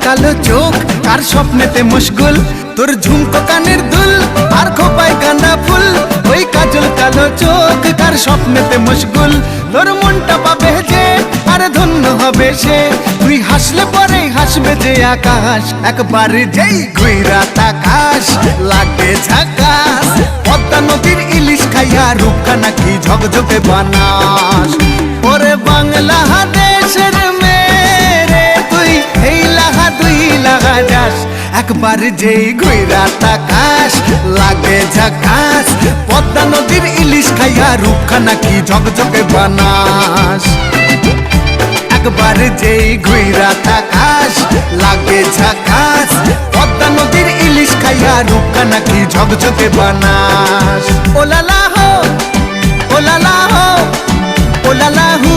কালো চোখ কার স্বপ্নেতে মুশগুল, তোর ঝুমকো কানের দুল আর খোপায় গাঁদা ফুল। ওই কাজল কালো চোখ কার স্বপ্নেতে মুশগুল, তোর মনটা পাবে যে আর ধন্য হবে সে। তুই হাসলে পরে হাসবে যে আকাশ, একবার যেই ঘুইরা তাকাস লাগে ঝাকাস। পদ্মা নদীর ইলিশ খাইয়া রূপকা নাকি ঝকঝকে বানাস। ওরে বাংলা দেশের মেরে তুই এই লাগা দুই লাগা যাস, একবার যেই ঘুইরা তাকাস লাগে ঝাকাস। পদ্মা নদীর ইলিশ খাইয়া রূপকা নাকি ঝকঝকে বানাস। একবার যেই ঘুইরা তাকাস লাগে ঝাকাস। পদ্মা নদীর ইলিশ খাইয়া রূপকা নাকি ঝকঝকে বানাস। ওলালা হো, ওলালা হো, ওলালা হু।